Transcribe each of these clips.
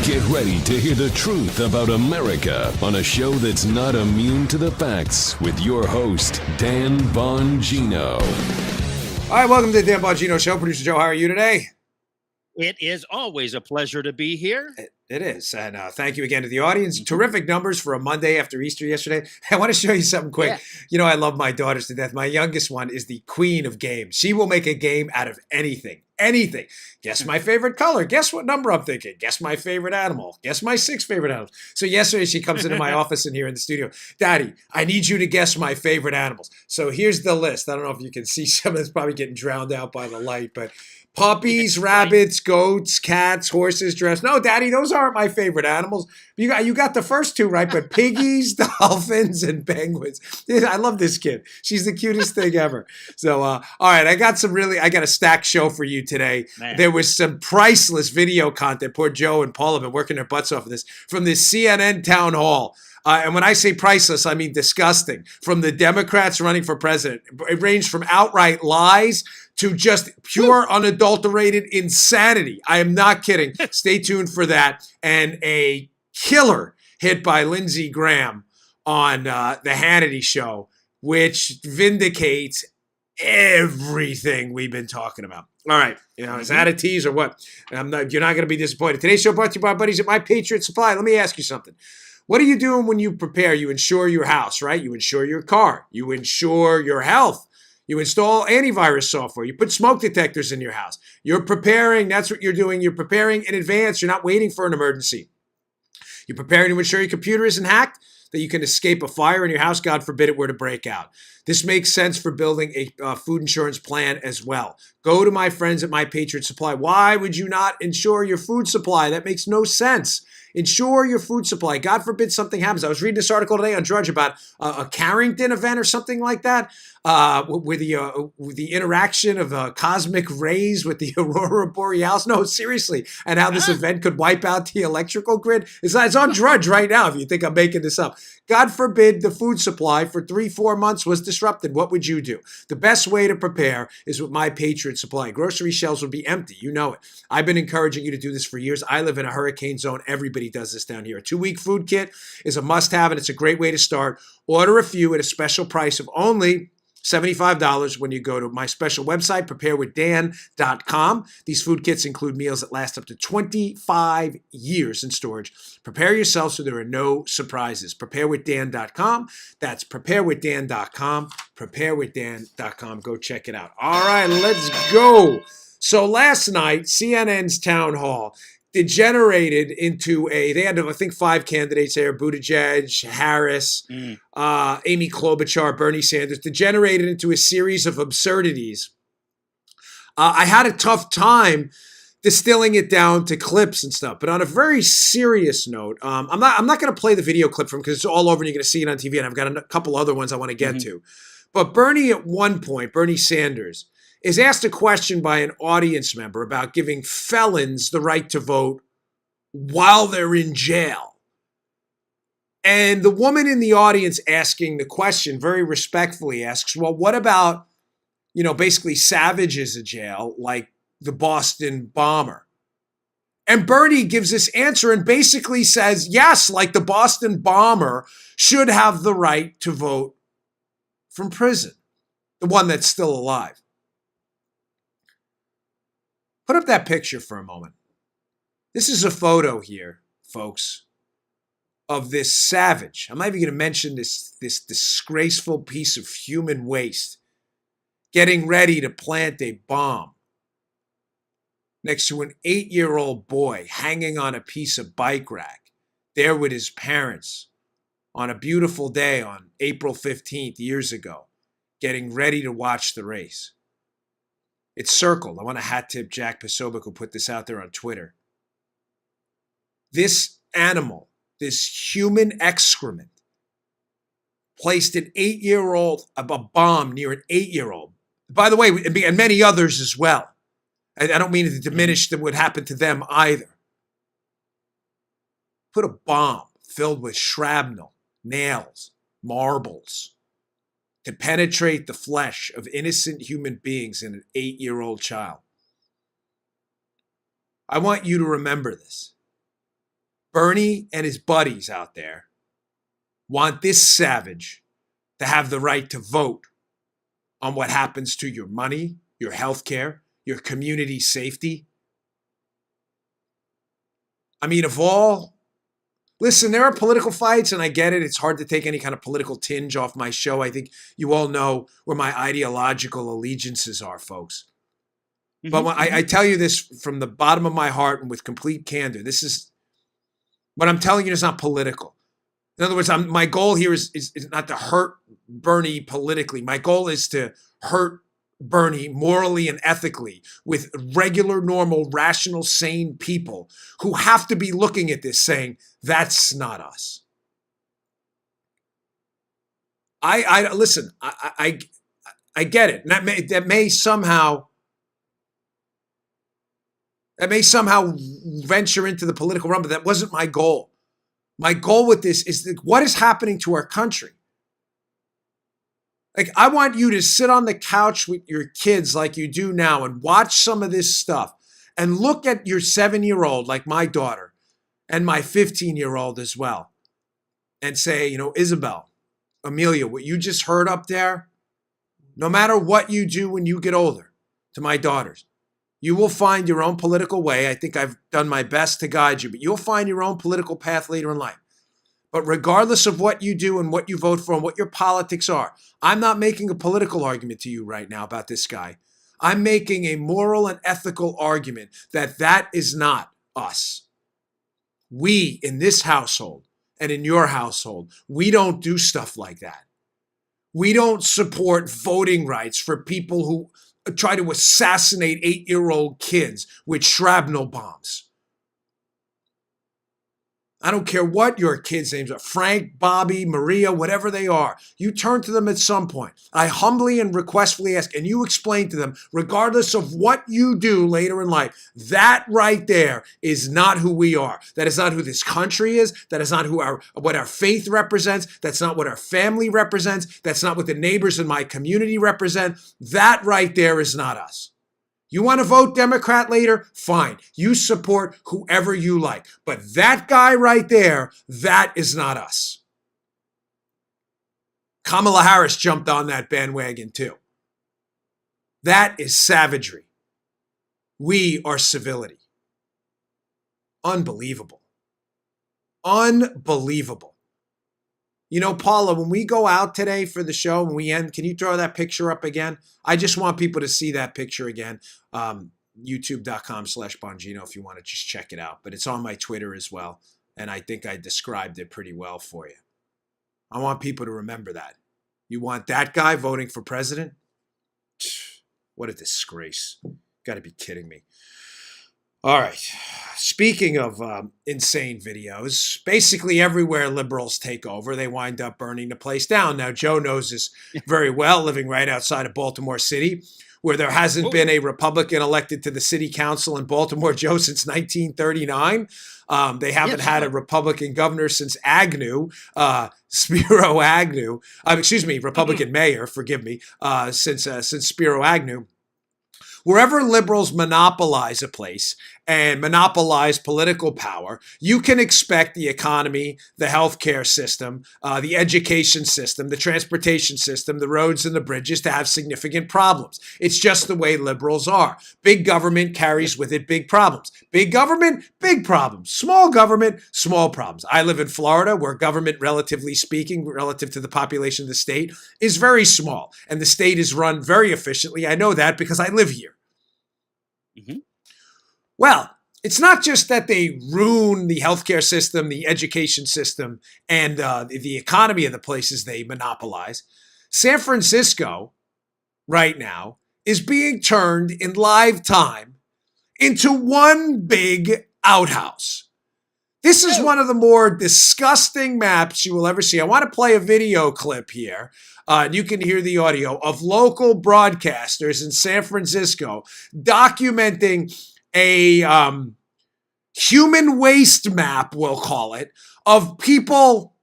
Get ready to hear the truth about America on a show that's not immune to the facts with your host, Dan Bongino. All right, welcome to the Dan Bongino Show. Producer Joe, how are you today? It is always a pleasure to be here. It is. And thank you again to the audience. Terrific numbers for a Monday after Easter yesterday. I want to show you something quick. Yeah. You know, I love my daughters to death. My youngest one is the queen of games. She will make a game out of anything. Anything. Guess my favorite color. Guess what number I'm thinking. Guess my favorite animal. Guess my 6 favorite animals. So yesterday she comes into my office in here in the studio. Daddy, I need you to guess my favorite animals. So here's the list. I don't know if you can see some of this, probably getting drowned out by the light, but puppies, rabbits, goats, cats, horses, giraffes. No, Daddy, those aren't my favorite animals. You got the first 2 right, but piggies, dolphins, and penguins. I love this kid. She's the cutest thing ever. So, all right, I got a stacked show for you today. Man. There was some priceless video content. Poor Joe and Paul have been working their butts off of this from this CNN town hall. And when I say priceless, I mean disgusting. From the Democrats running for president, it ranged from outright lies to just pure, unadulterated insanity. I am not kidding. Stay tuned for that. And a killer hit by Lindsey Graham on the Hannity show, which vindicates everything we've been talking about. All right. Is that a tease or what? You're not going to be disappointed. Today's show brought to you by our buddies at My Patriot Supply. Let me ask you something. What are you doing when you prepare? You insure your house, right? You insure your car. You insure your health. You install antivirus software. You put smoke detectors in your house. You're preparing. That's what you're doing. You're preparing in advance. You're not waiting for an emergency. You're preparing to ensure your computer isn't hacked, that you can escape a fire in your house, God forbid it were to break out. This makes sense for building a food insurance plan as well. Go to my friends at My Patriot Supply. Why would you not insure your food supply? That makes no sense. Insure your food supply. God forbid something happens. I was reading this article today on Drudge about a Carrington event or something like that, with the interaction of cosmic rays with the aurora borealis. No, seriously, and how this event could wipe out the electrical grid. It's on Drudge right now. If you think I'm making this up, God forbid the food supply for 3-4 months was disrupted. What would you do? The best way to prepare is with My Patriot Supply. Grocery shelves would be empty. You know it. I've been encouraging you to do this for years. I live in a hurricane zone. Everybody does this down here. A 2-week food kit is a must-have, and it's a great way to start. Order a few at a special price of only $75 when you go to my special website, preparewithdan.com. These food kits include meals that last up to 25 years in storage. Prepare yourself so there are no surprises. Preparewithdan.com. That's preparewithdan.com. Preparewithdan.com. Go check it out. All right, let's go. So last night, CNN's town hall degenerated into they had, I think, 5 candidates there: Buttigieg, Harris, Amy Klobuchar, Bernie Sanders, degenerated into a series of absurdities. I had a tough time distilling it down to clips and stuff, but on a very serious note, I'm not going to play the video clip from, because it's all over and you're going to see it on TV, and I've got a couple other ones I want to get to. But Bernie, at one point, Bernie Sanders, is asked a question by an audience member about giving felons the right to vote while they're in jail. And the woman in the audience asking the question very respectfully asks, well, what about, basically savages in jail like the Boston bomber? And Bernie gives this answer and basically says, yes, like the Boston bomber should have the right to vote from prison, the one that's still alive. Put up that picture for a moment. This is a photo here, folks, of this savage. I'm not even going to mention this disgraceful piece of human waste getting ready to plant a bomb next to an 8-year-old boy hanging on a piece of bike rack, there with his parents on a beautiful day on April 15th years ago, getting ready to watch the race. It's circled. I want to hat tip Jack Posobiec, who put this out there on Twitter. This animal, this human excrement, placed an 8-year-old, a bomb near an 8-year-old. By the way, and many others as well. I don't mean to diminish what happened to them either. Put a bomb filled with shrapnel, nails, marbles, to penetrate the flesh of innocent human beings in an 8-year-old child. I want you to remember this. Bernie and his buddies out there want this savage to have the right to vote on what happens to your money, your health care, your community safety. I mean, listen, there are political fights, and I get it. It's hard to take any kind of political tinge off my show. I think you all know where my ideological allegiances are, folks. But when I tell you this from the bottom of my heart and with complete candor, this is what I'm telling you is not political. In other words, my goal here is not to hurt Bernie politically. My goal is to hurt Bernie morally and ethically with regular, normal, rational, sane people who have to be looking at this saying, that's not us. Listen, I get it. And that may somehow venture into the political realm, but that wasn't my goal. My goal with this is what is happening to our country. Like, I want you to sit on the couch with your kids like you do now and watch some of this stuff and look at your 7-year-old, like my daughter, and my 15-year-old as well, and say, Isabel, Amelia, what you just heard up there, no matter what you do when you get older, to my daughters, you will find your own political way. I think I've done my best to guide you, but you'll find your own political path later in life. But regardless of what you do and what you vote for and what your politics are, I'm not making a political argument to you right now about this guy. I'm making a moral and ethical argument that is not us. We in this household and in your household, we don't do stuff like that. We don't support voting rights for people who try to assassinate 8-year-old kids with shrapnel bombs. I don't care what your kids' names are, Frank, Bobby, Maria, whatever they are. You turn to them at some point. I humbly and requestfully ask, and you explain to them, regardless of what you do later in life, that right there is not who we are. That is not who this country is. That is not what our faith represents. That's not what our family represents. That's not what the neighbors in my community represent. That right there is not us. You want to vote Democrat later? Fine. You support whoever you like. But that guy right there, that is not us. Kamala Harris jumped on that bandwagon too. That is savagery. We are civility. Unbelievable. Unbelievable. Paula, when we go out today for the show, when we end, can you throw that picture up again? I just want people to see that picture again. YouTube.com/Bongino if you want to just check it out. But it's on my Twitter as well. And I think I described it pretty well for you. I want people to remember that. You want that guy voting for president? What a disgrace. Got to be kidding me. All right. Speaking of insane videos, basically everywhere liberals take over, they wind up burning the place down. Now, Joe knows this very well, living right outside of Baltimore City, where there hasn't been a Republican elected to the city council in Baltimore, Joe, since 1939. They haven't had a Republican governor since Agnew, Spiro Agnew. Republican mayor, forgive me, since Spiro Agnew. Wherever liberals monopolize a place and monopolize political power, you can expect the economy, the healthcare system, the education system, the transportation system, the roads and the bridges to have significant problems. It's just the way liberals are. Big government carries with it big problems. Big government, big problems. Small government, small problems. I live in Florida, where government, relatively speaking, relative to the population of the state, is very small. And the state is run very efficiently. I know that because I live here. Mm-hmm. Well, it's not just that they ruin the healthcare system, the education system, and the economy of the places they monopolize. San Francisco, right now, is being turned in live time into one big outhouse. This is one of the more disgusting maps you will ever see. I want to play a video clip here. And you can hear the audio of local broadcasters in San Francisco documenting a human waste map, we'll call it, of people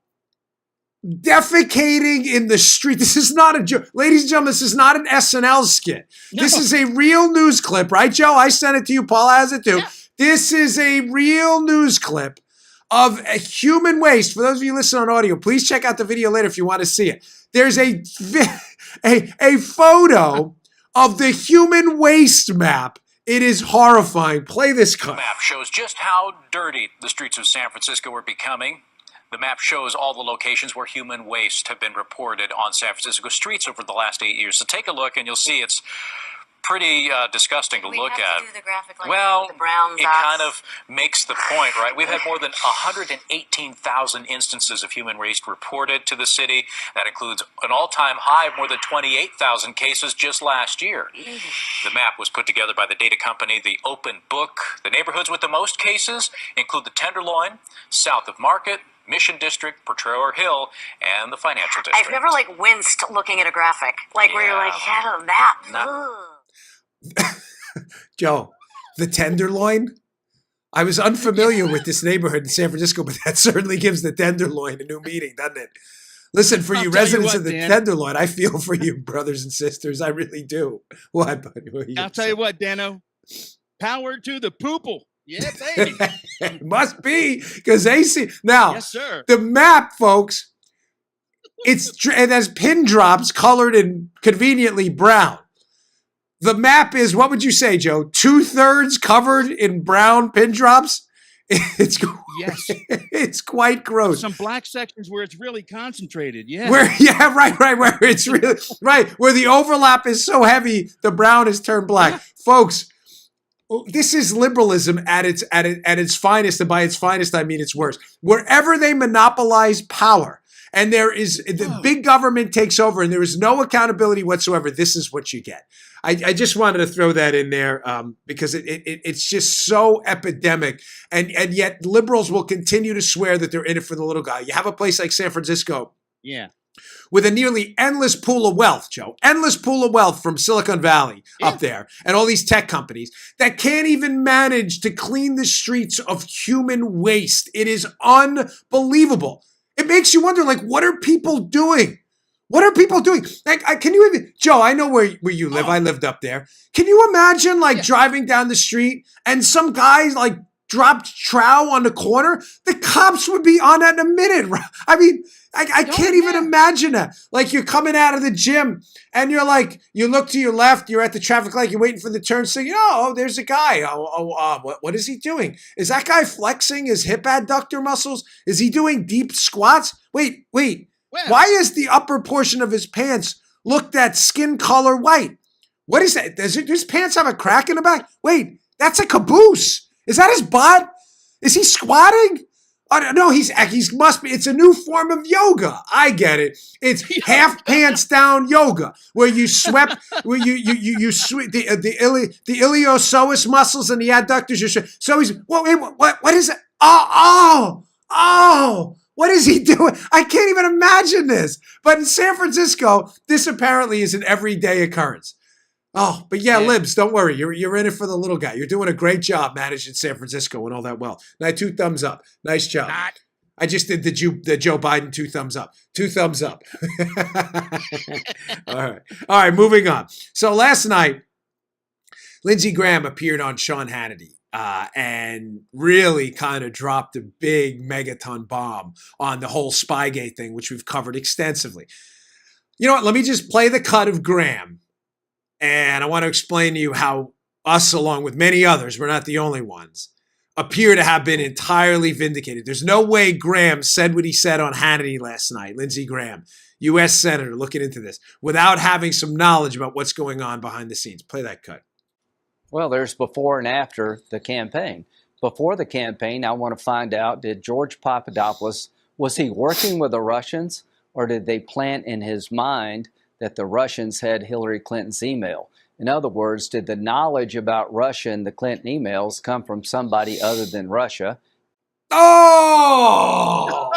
defecating in the street. This is not a joke. Ladies and gentlemen, this is not an SNL skit. No. This is a real news clip, right, Joe? I sent it to you. Paula has it too. Yeah. This is a real news clip of a human waste. For those of you listening on audio, please check out the video later if you want to see it. There's a photo of the human waste map. It is horrifying. Play this cut. The map shows just how dirty the streets of San Francisco are becoming. The map shows all the locations where human waste have been reported on San Francisco streets over the last 8 years. So take a look and you'll see it's pretty disgusting to look at. Do the graphic like well, the brown it dots. kind of makes the point, right? We've had more than 118,000 instances of human waste reported to the city. That includes an all-time high of more than 28,000 cases just last year. The map was put together by the data company The Open Book. The neighborhoods with the most cases include the Tenderloin, south of Market, Mission District, Potrero Hill, and the Financial District. I've never winced looking at a graphic where you're like, yeah, that. Joe, the Tenderloin. I was unfamiliar with this neighborhood in San Francisco, but that certainly gives the Tenderloin a new meaning, doesn't it? Listen, for you residents of the Tenderloin, I feel for you, brothers and sisters. I really do. What, buddy? I'll tell you what, Dano. Power to the poople. Yeah, baby. It must be, because they see. Now, Yes, sir. the map, folks, it has pin drops colored in conveniently brown. The map is, what would you say, Joe? 2/3 covered in brown pin drops? It's Yes. It's quite gross. Some black sections where it's really concentrated. Yeah. Where where it's really right, where the overlap is so heavy, the brown is turned black. Yeah. Folks, this is liberalism at its finest, and by its finest I mean its worst. Wherever they monopolize power, and the big government takes over, and there is no accountability whatsoever, this is what you get. I just wanted to throw that in there because it's just so epidemic, and yet liberals will continue to swear that they're in it for the little guy. You have a place like San Francisco, Yeah. with a nearly endless pool of wealth, Joe, endless pool of wealth from Silicon Valley up there, and all these tech companies that can't even manage to clean the streets of human waste. It is unbelievable. It makes you wonder, what are people doing? What are people doing? Can you even, Joe, I know where you live. I lived up there. Can you imagine driving down the street and some guys dropped trow on the corner? The cops would be on that in a minute. I mean, I can't even imagine that. You're coming out of the gym and you look to your left, you're at the traffic light, you're waiting for the turn signal. Oh, there's a guy. What is he doing? Is that guy flexing his hip adductor muscles? Is he doing deep squats? Wait. Why is the upper portion of his pants look that skin color white? What is that? Does his pants have a crack in the back? Wait, that's a caboose. Is that his butt? Is he squatting? Oh, no, he must be. It's a new form of yoga. I get it. It's half pants down yoga, where you swept, where you sweep the iliopsoas muscles and the adductors. So he's what is it? Oh. What is he doing? I can't even imagine this. But in San Francisco, this apparently is an everyday occurrence. Oh, but yeah, Libs, don't worry. You're in it for the little guy. You're doing a great job managing San Francisco and all that well. Now, 2 thumbs up. Nice job. I just did the Joe Biden 2 thumbs up. 2 thumbs up. All right, moving on. So last night, Lindsey Graham appeared on Sean Hannity. And really kind of dropped a big megaton bomb on the whole Spygate thing, which we've covered extensively. You know what? Let me just play the cut of Graham. And I want to explain to you how us, along with many others, we're not the only ones, appear to have been entirely vindicated. There's no way Graham said what he said on Hannity last night, Lindsey Graham, U.S. Senator, looking into this, without having some knowledge about what's going on behind the scenes. Play that cut. Well, there's before and after the campaign. Before the campaign, I want to find out, did George Papadopoulos, was he working with the Russians, or did they plant in his mind that the Russians had Hillary Clinton's email? In other words, did the knowledge about Russia and the Clinton emails come from somebody other than Russia? Oh!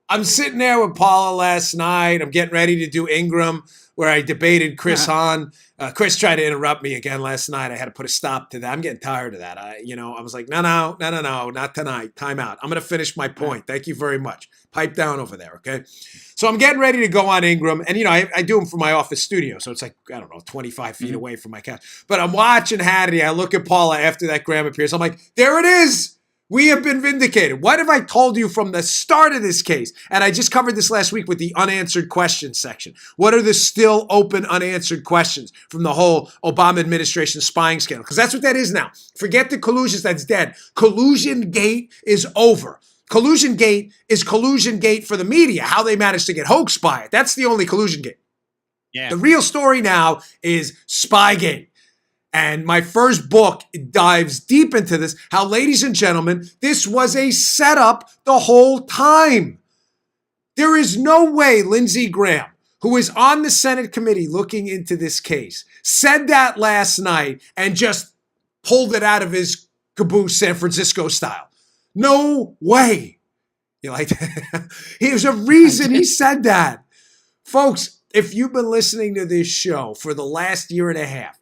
I'm sitting there with Paula last night. I'm getting ready to do Ingram, where I debated Chris Hahn. Chris tried to interrupt me again last night. I had to put a stop to that. I'm getting tired of that. I was like, no, not tonight. Time out. I'm going to finish my point. Thank you very much. Pipe down over there, okay? So I'm getting ready to go on Ingram. And, I do them from my office studio. So it's 25 feet away from my couch. But I'm watching Hannity. I look at Paula after that Graham appears. I'm like, there it is. We have been vindicated. What have I told you from the start of this case? And I just covered this last week with the unanswered questions section. What are the still open unanswered questions from the whole Obama administration spying scandal? Because that's what that is now. Forget the collusions, that's dead. Collusion gate is over. Collusion gate is collusion gate for the media, how they managed to get hoaxed by it. That's the only collusion gate. Yeah. The real story now is Spygate. And my first book dives deep into this, how, ladies and gentlemen, this was a setup the whole time. There is no way Lindsey Graham, who is on the Senate committee looking into this case, said that last night and just pulled it out of his caboose San Francisco style. No way. You like that? There's a reason he said that. Folks, if you've been listening to this show for the last year and a half,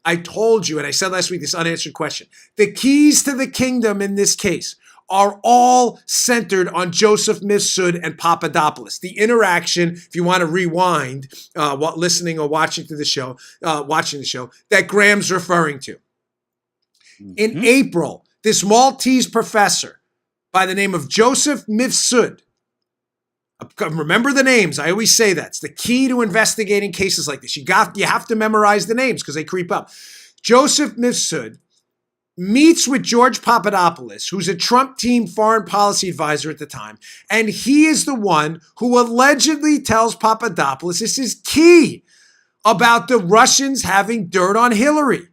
I told you, and I said last week, this unanswered question. The keys to the kingdom in this case are all centered on Joseph Mifsud and Papadopoulos. The interaction, if you want to rewind, listening or watching the show, that Graham's referring to. In April, this Maltese professor by the name of Joseph Mifsud, remember the names. I always say that. It's the key to investigating cases like this. You have to memorize the names because they creep up. Joseph Mifsud meets with George Papadopoulos, who's a Trump team foreign policy advisor at the time, and he is the one who allegedly tells Papadopoulos, this is key, about the Russians having dirt on Hillary.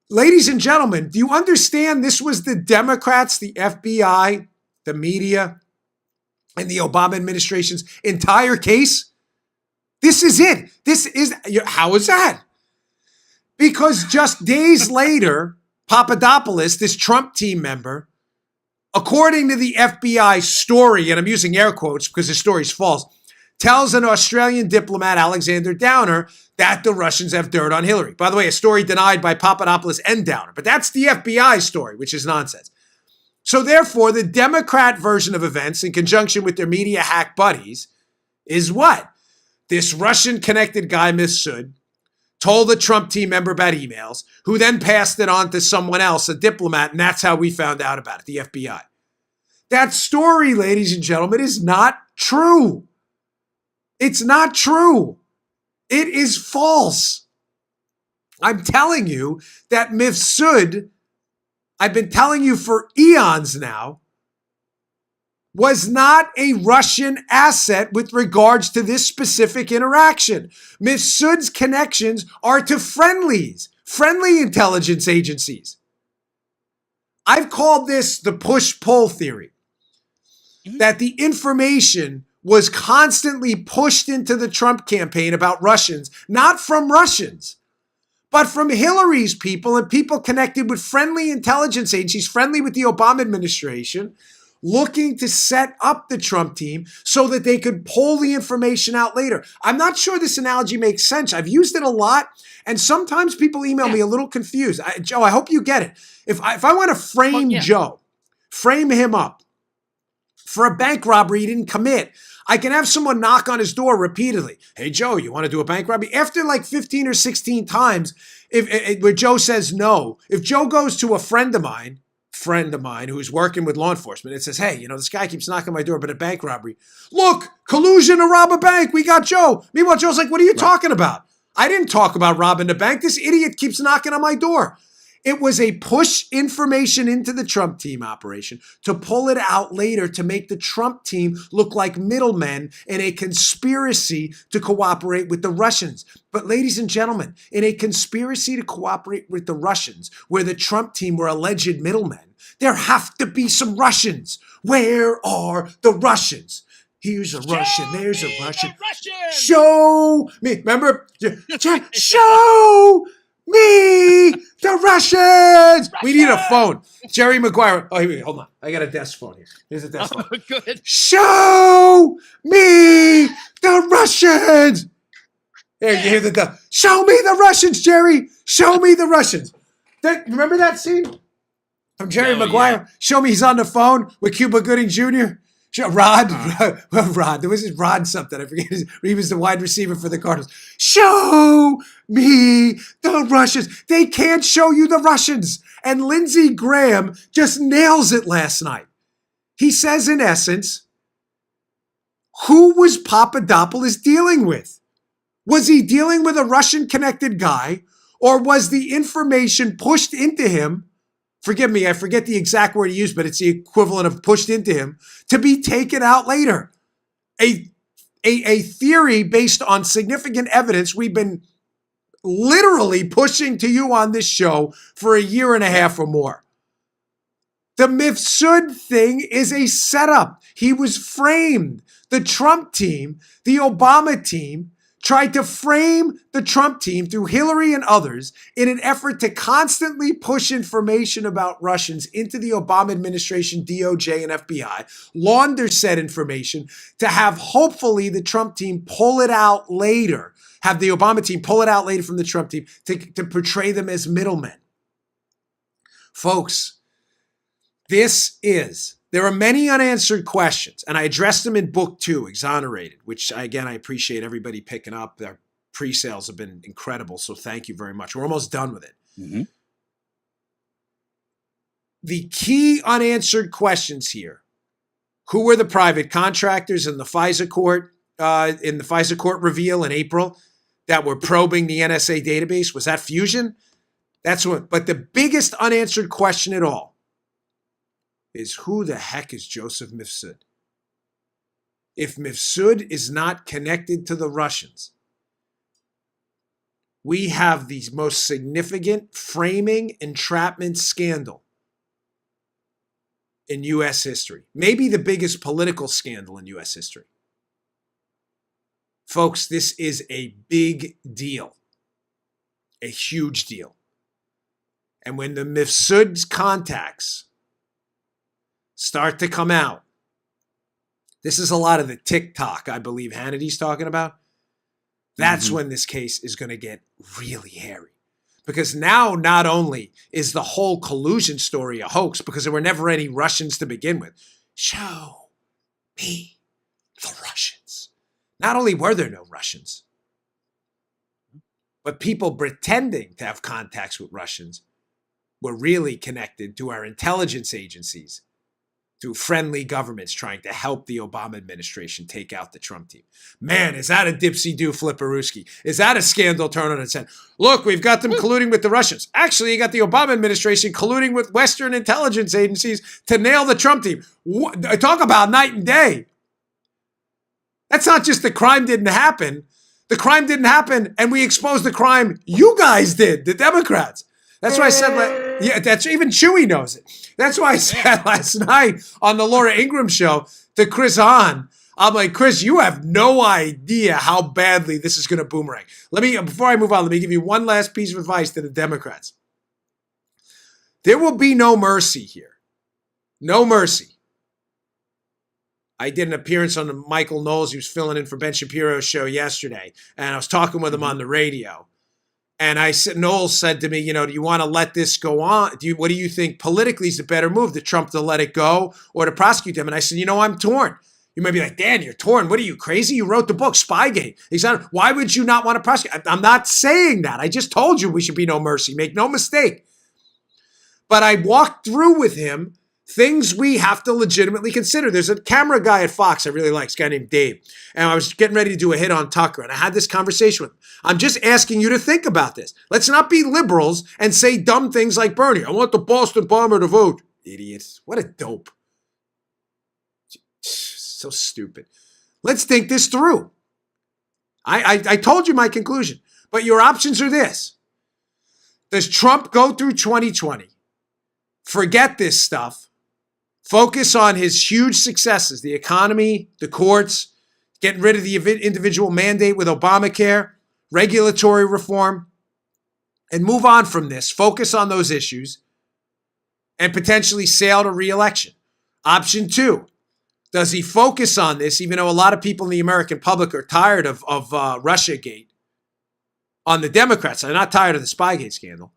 Ladies and gentlemen, do you understand this was the Democrats, the FBI, the media, and the Obama administration's entire case? This is it. How is that? Because just days later, Papadopoulos, this Trump team member, according to the FBI story, and I'm using air quotes because the story's false, tells an Australian diplomat, Alexander Downer, that the Russians have dirt on Hillary. By the way, a story denied by Papadopoulos and Downer, but that's the FBI story, which is nonsense. So therefore, the Democrat version of events, in conjunction with their media hack buddies, is what? This Russian-connected guy, Mifsud, told a Trump team member about emails, who then passed it on to someone else, a diplomat, and that's how we found out about it, the FBI. That story, ladies and gentlemen, is not true. It's not true. It is false. I'm telling you that Mifsud, I've been telling you for eons now, was not a Russian asset with regards to this specific interaction. Mifsud's connections are to friendly intelligence agencies. I've called this the push-pull theory, that the information was constantly pushed into the Trump campaign about Russians, not from Russians, but from Hillary's people and people connected with friendly intelligence agencies, friendly with the Obama administration, looking to set up the Trump team so that they could pull the information out later. I'm not sure this analogy makes sense. I've used it a lot, and sometimes people email me a little confused. Joe, I hope you get it. If I want to frame Joe, frame him up for a bank robbery he didn't commit, I can have someone knock on his door repeatedly. Hey, Joe, you want to do a bank robbery? After like 15 or 16 times, where Joe says no, if Joe goes to a friend of mine who's working with law enforcement and says, hey, this guy keeps knocking on my door, but a bank robbery. Look, collusion to rob a bank. We got Joe. Meanwhile, Joe's like, what are you talking about? I didn't talk about robbing the bank. This idiot keeps knocking on my door. It was a push information into the Trump team operation to pull it out later to make the Trump team look like middlemen in a conspiracy to cooperate with the Russians. But ladies and gentlemen, in a conspiracy to cooperate with the Russians, where the Trump team were alleged middlemen, there have to be some Russians. Where are the Russians? Here's a Russian. There's a Russian. Show me. Remember? Show me the Russians. We need a phone. Jerry Maguire. Oh, here, hold on. I got a desk phone here. Here's a desk phone. Good. Show me the Russians. There, you hear the show me the Russians, Jerry. Show me the Russians. Remember that scene from Jerry Maguire? Yeah. Show me he's on the phone with Cuba Gooding Jr. Rod. There was his Rod something. I forget. He was the wide receiver for the Cardinals. Show me the Russians. They can't show you the Russians. And Lindsey Graham just nails it last night. He says, in essence, who was Papadopoulos dealing with? Was he dealing with a Russian-connected guy, or was the information pushed into him? Forgive me, I forget the exact word he used, but it's the equivalent of pushed into him to be taken out later. A theory based on significant evidence we've been literally pushing to you on this show for a year and a half or more. The Mifsud thing is a setup. He was framed. The Trump team, the Obama team, tried to frame the Trump team through Hillary and others in an effort to constantly push information about Russians into the Obama administration, DOJ, and FBI, launder said information to have hopefully the Trump team pull it out later, have the Obama team pull it out later from the Trump team to portray them as middlemen. Folks, there are many unanswered questions, and I addressed them in book 2, Exonerated, which I appreciate everybody picking up. Their pre-sales have been incredible, so thank you very much. We're almost done with it. Mm-hmm. The key unanswered questions here: who were the private contractors in the FISA court reveal in April that were probing the NSA database? Was that Fusion? That's what. But the biggest unanswered question at all is, who the heck is Joseph Mifsud? If Mifsud is not connected to the Russians, we have the most significant framing entrapment scandal in U.S. history. Maybe the biggest political scandal in U.S. history. Folks, this is a big deal. A huge deal. And when the Mifsud's contacts start to come out, this is a lot of the TikTok I believe Hannity's talking about. That's when this case is going to get really hairy. Because now not only is the whole collusion story a hoax, because there were never any Russians to begin with. Show me the Russians. Not only were there no Russians, but people pretending to have contacts with Russians were really connected to our intelligence agencies, through friendly governments trying to help the Obama administration take out the Trump team. Man, is that a dipsy-do flipperooski? Is that a scandal turn on its head? Look, we've got them colluding with the Russians. Actually, you got the Obama administration colluding with Western intelligence agencies to nail the Trump team. Talk about night and day. That's not just the crime didn't happen. The crime didn't happen, and we exposed the crime you guys did, the Democrats. That's why I said, that's even Chewy knows it. That's why I said last night on the Laura Ingraham show to Chris Hahn, I'm like, Chris, you have no idea how badly this is going to boomerang. Before I move on, let me give you one last piece of advice to the Democrats. There will be no mercy here. No mercy. I did an appearance on Michael Knowles. He was filling in for Ben Shapiro's show yesterday, and I was talking with him on the radio. And Knowles said to me, do you want to let this go on? What do you think politically is the better move, to Trump to let it go or to prosecute them? And I said, I'm torn. You may be like, Dan, you're torn. What are you, crazy? You wrote the book, Spygate. He said, why would you not want to prosecute? I'm not saying that. I just told you we should be no mercy. Make no mistake. But I walked through with him things we have to legitimately consider. There's a camera guy at Fox I really like, this guy named Dave. And I was getting ready to do a hit on Tucker, and I had this conversation with him. I'm just asking you to think about this. Let's not be liberals and say dumb things like Bernie. I want the Boston bomber to vote. Idiots. What a dope. So stupid. Let's think this through. I told you my conclusion. But your options are this. Does Trump go through 2020, forget this stuff, focus on his huge successes, the economy, the courts, getting rid of the individual mandate with Obamacare, regulatory reform, and move on from this, focus on those issues, and potentially sail to re-election? Option 2, does he focus on this, even though a lot of people in the American public are tired of Russiagate, on the Democrats, they're not tired of the Spygate scandal,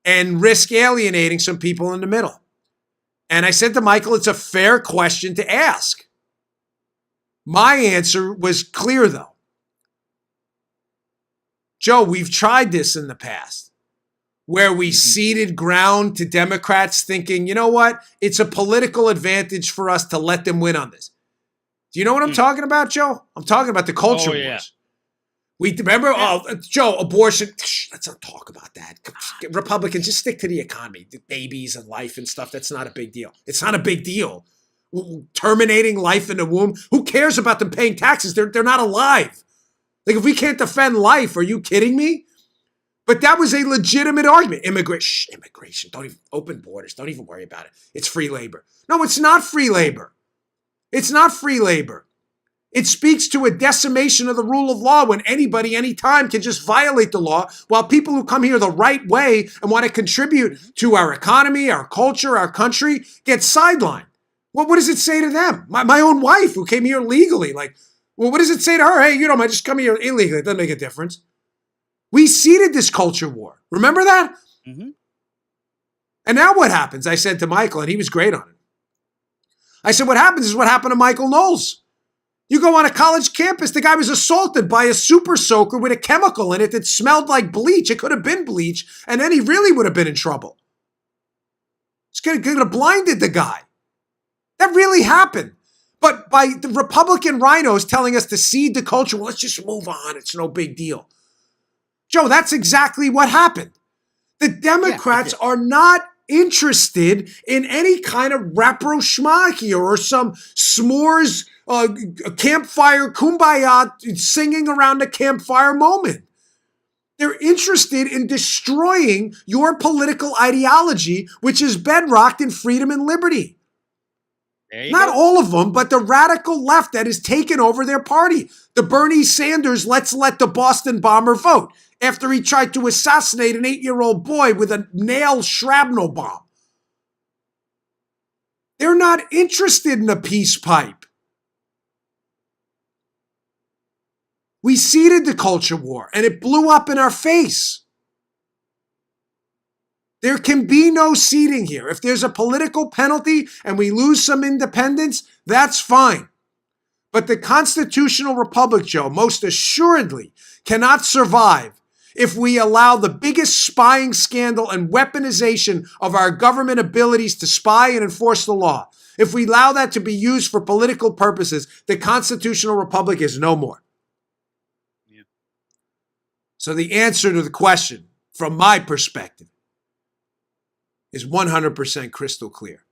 and risk alienating some people in the middle? And I said to Michael, it's a fair question to ask. My answer was clear, though. Joe, we've tried this in the past. where we ceded ground to Democrats thinking, you know what? It's a political advantage for us to let them win on this. Do you know what I'm talking about, Joe? I'm talking about the culture wars. We remember, Joe, abortion. Let's not talk about that. Republicans, just stick to the economy, the babies and life and stuff. That's not a big deal. It's not a big deal. Terminating life in the womb. Who cares about them paying taxes? They're not alive. Like, if we can't defend life, are you kidding me? But that was a legitimate argument. Immigration. Don't even open borders. Don't even worry about it. It's free labor. No, it's not free labor. It's not free labor. It speaks to a decimation of the rule of law when anybody, anytime can just violate the law, while people who come here the right way and want to contribute to our economy, our culture, our country get sidelined. Well, what does it say to them? My own wife who came here legally, like, well, what does it say to her? Hey, you know, I just come here illegally. It doesn't make a difference. We seeded this culture war. Remember that? And now what happens? I said to Michael, and he was great on it. I said, what happens is what happened to Michael Knowles. You go on a college campus, the guy was assaulted by a super soaker with a chemical in it that smelled like bleach. It could have been bleach, and then he really would have been in trouble. It's could have blinded the guy. That really happened. But by the Republican rhinos telling us to cede the culture, well, let's just move on. It's no big deal. Joe, that's exactly what happened. The Democrats are not interested in any kind of rapprochement here or some s'mores campfire kumbaya singing around a campfire moment. They're interested in destroying your political ideology, which is bedrocked in freedom and liberty. Not all of them, but the radical left that has taken over their party. The Bernie Sanders, let's let the Boston bomber vote, after he tried to assassinate an 8-year-old boy with a nail shrapnel bomb. They're not interested in a peace pipe. We seeded the culture war, and it blew up in our face. There can be no seeding here. If there's a political penalty and we lose some independence, that's fine. But the constitutional republic, Joe, most assuredly cannot survive if we allow the biggest spying scandal and weaponization of our government abilities to spy and enforce the law. If we allow that to be used for political purposes, the constitutional republic is no more. Yeah. So the answer to the question, from my perspective, is 100% crystal clear.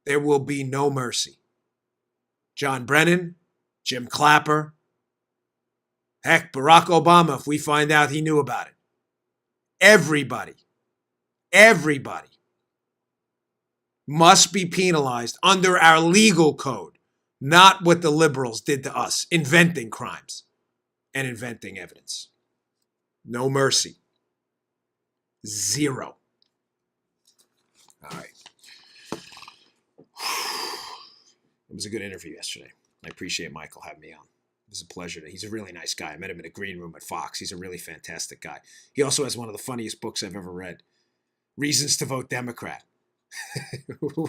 There will be no mercy. John Brennan, Jim Clapper, heck, Barack Obama, if we find out he knew about it. Everybody must be penalized under our legal code, not what the liberals did to us, inventing crimes and inventing evidence. No mercy. Zero. All right. It was a good interview yesterday. I appreciate Michael having me on. It was a pleasure. He's a really nice guy. I met him in a green room at Fox. He's a really fantastic guy. He also has one of the funniest books I've ever read, Reasons to Vote Democrat.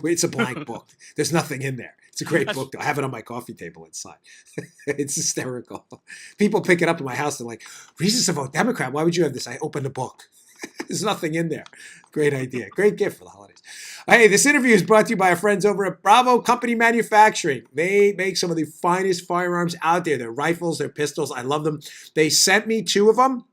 It's a blank book. There's nothing in there. It's a great book, though. I have it on my coffee table inside. It's hysterical. People pick it up in my house. They're like, Reasons to Vote Democrat? Why would you have this? I opened the book. There's nothing in there. Great idea. Great gift for the holidays. Hey, this interview is brought to you by our friends over at Bravo Company Manufacturing. They make some of the finest firearms out there. Their rifles, their pistols. I love them. They sent me 2 of them.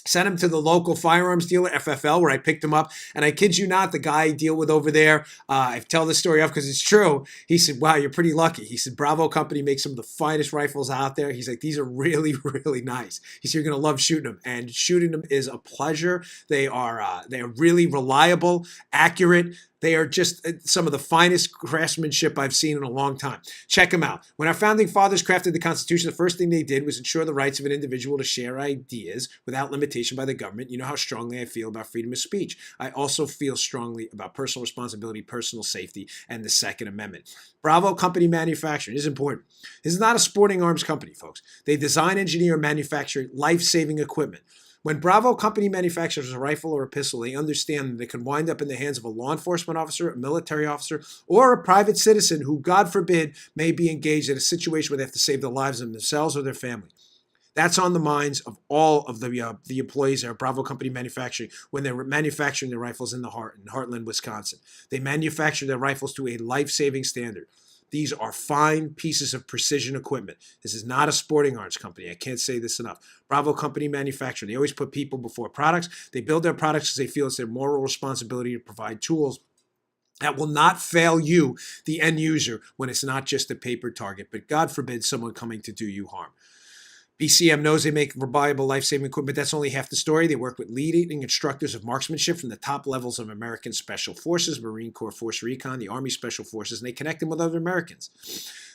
Sent him to the local firearms dealer, FFL, where I picked him up. And I kid you not, the guy I deal with over there, I tell this story off because it's true. He said, wow, you're pretty lucky. He said, Bravo Company makes some of the finest rifles out there. He's like, these are really, really nice. He said, you're going to love shooting them. And shooting them is a pleasure. They are really reliable, accurate. They are just some of the finest craftsmanship I've seen in a long time. Check them out. When our founding fathers crafted the Constitution, the first thing they did was ensure the rights of an individual to share ideas without limitation by the government. You know how strongly I feel about freedom of speech. I also feel strongly about personal responsibility, personal safety, and the Second Amendment. Bravo Company Manufacturing is important. This is not a sporting arms company, folks. They design, engineer, and manufacture life-saving equipment. When Bravo Company manufactures a rifle or a pistol, they understand that it can wind up in the hands of a law enforcement officer, a military officer, or a private citizen who, God forbid, may be engaged in a situation where they have to save the lives of themselves or their family. That's on the minds of all of the employees at Bravo Company Manufacturing when they're manufacturing their rifles in Heartland, Wisconsin. They manufacture their rifles to a life-saving standard. These are fine pieces of precision equipment. This is not a sporting arms company. I can't say this enough. Bravo Company Manufacturing. They always put people before products. They build their products because they feel it's their moral responsibility to provide tools that will not fail you, the end user, when it's not just a paper target, but God forbid someone coming to do you harm. BCM knows they make reliable, life-saving equipment. That's only half the story. They work with leading instructors of marksmanship from the top levels of American Special Forces, Marine Corps Force Recon, the Army Special Forces, and they connect them with other Americans.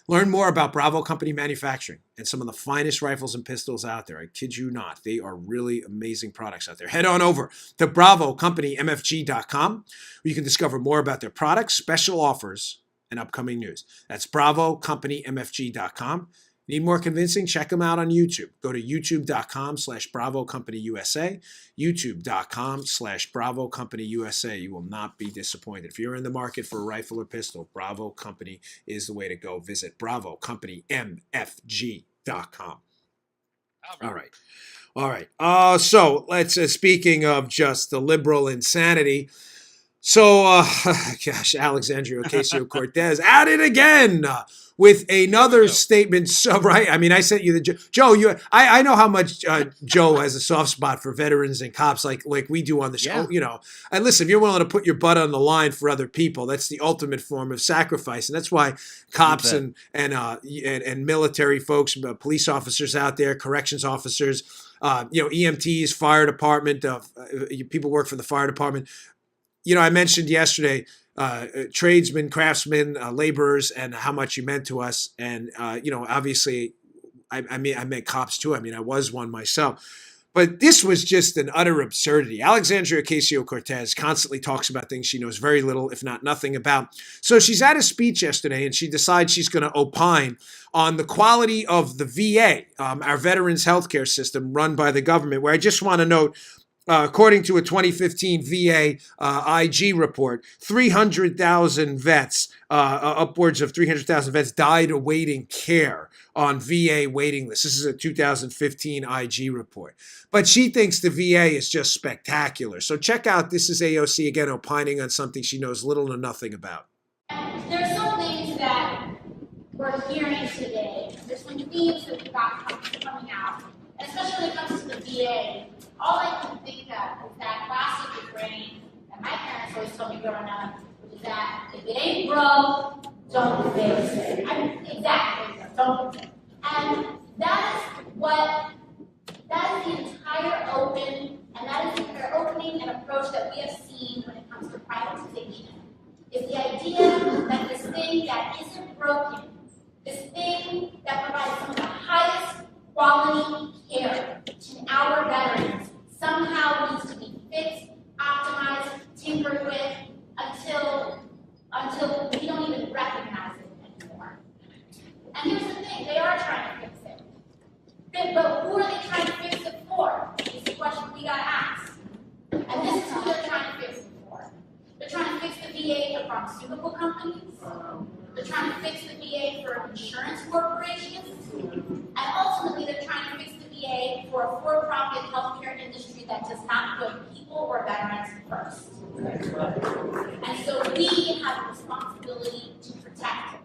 Learn more about Bravo Company Manufacturing and some of the finest rifles and pistols out there. I kid you not. They are really amazing products out there. Head on over to BravoCompanyMFG.com where you can discover more about their products, special offers, and upcoming news. That's BravoCompanyMFG.com. Need more convincing? Check them out on YouTube. Go to youtube.com/Bravo Company USA, youtube.com/Bravo Company USA. You will not be disappointed. If you're in the market for a rifle or pistol, Bravo Company is the way to go. Visit BravoCompanyMFG.com. All right. So let's, speaking of just the liberal insanity, Alexandria Ocasio-Cortez at it again. With another statement, so right? I mean, I sent you the Joe. I know how much Joe has a soft spot for veterans and cops, like we do on the show. Yeah. And listen, if you're willing to put your butt on the line for other people, that's the ultimate form of sacrifice, and that's why cops and military folks, police officers out there, corrections officers, EMTs, fire department, people work for the fire department. I mentioned yesterday. Tradesmen, craftsmen, laborers, and how much you meant to us. And, obviously, I meant cops too. I mean, I was one myself. But this was just an utter absurdity. Alexandria Ocasio-Cortez constantly talks about things she knows very little, if not nothing about. So she's at a speech yesterday, and she decides she's going to opine on the quality of the VA, our veterans healthcare system run by the government, where I just want to note, according to a 2015 VA IG report, 300,000 vets, upwards of 300,000 vets died awaiting care on VA waiting lists. This is a 2015 IG report. But she thinks the VA is just spectacular. So check out, this is AOC again opining on something she knows little to nothing about. There are some things that we're hearing today. There's some themes that we've got coming out, especially when it comes to the VA. All I can think of is that classic refrain that my parents always told me growing up, which is that if it ain't broke, don't fix it. Exactly, don't fix it. And that is the entire opening and approach that we have seen when it comes to privatization. Is the idea that this thing that isn't broken, this thing that provides some of the highest quality care to our veterans, somehow needs to be fixed, optimized, tinkered with until we don't even recognize it anymore. And here's the thing, they are trying to fix it. But who are they trying to fix it for? Is the question we gotta ask. And this is who they're trying to fix it for. They're trying to fix the VA for pharmaceutical companies. They're trying to fix the VA for insurance corporations. And ultimately, they're trying to fix the VA for a for-profit healthcare industry that does not put people or veterans first. And so we have a responsibility to protect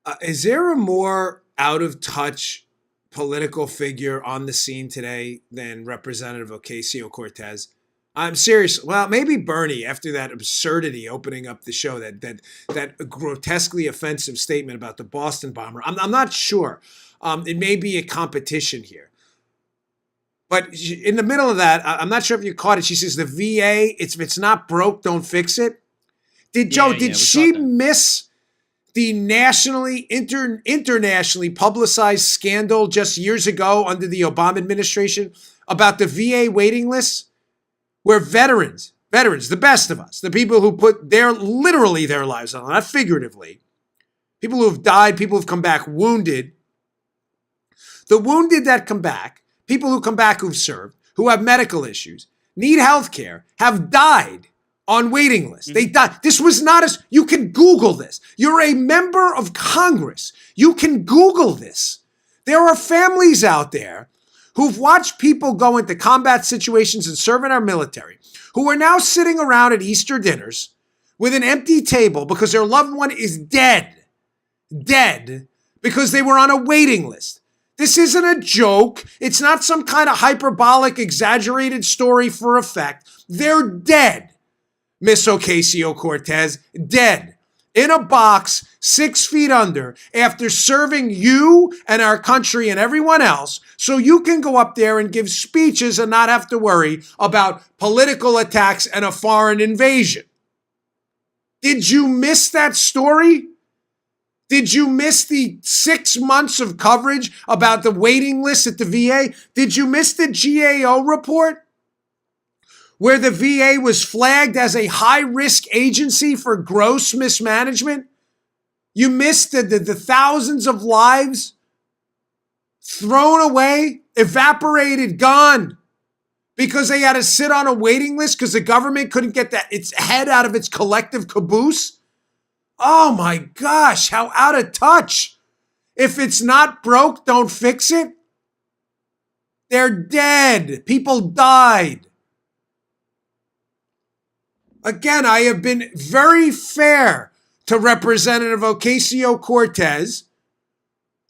it. Is there a more out-of-touch political figure on the scene today than Representative Ocasio-Cortez? I'm serious. Well, maybe Bernie, after that absurdity opening up the show, that grotesquely offensive statement about the Boston bomber. I'm not sure. It may be a competition here. But in the middle of that, I'm not sure if you caught it. She says the VA, if it's not broke, don't fix it. Did she miss the internationally publicized scandal just years ago under the Obama administration about the VA waiting lists? Where veterans, the best of us, the people who put literally their lives on, not figuratively, people who have died, people who have come back wounded, the wounded that come back, people who come back who've served, who have medical issues, need health care, have died on waiting lists. They died. This was not you can Google this. You're a member of Congress. You can Google this. There are families out there who've watched people go into combat situations and serve in our military, who are now sitting around at Easter dinners with an empty table because their loved one is dead because they were on a waiting list. This isn't a joke. It's not some kind of hyperbolic, exaggerated story for effect. They're dead, Miss Ocasio-Cortez, dead. In a box 6 feet under after serving you and our country and everyone else so you can go up there and give speeches and not have to worry about political attacks and a foreign invasion. Did you miss that story? Did you miss the 6 months of coverage about the waiting list at the VA? Did you miss the GAO report where the VA was flagged as a high-risk agency for gross mismanagement? You missed the thousands of lives thrown away, evaporated, gone, because they had to sit on a waiting list because the government couldn't get its head out of its collective caboose? Oh my gosh, how out of touch. If it's not broke, don't fix it. They're dead. People died. Again, I have been very fair to Representative Ocasio-Cortez.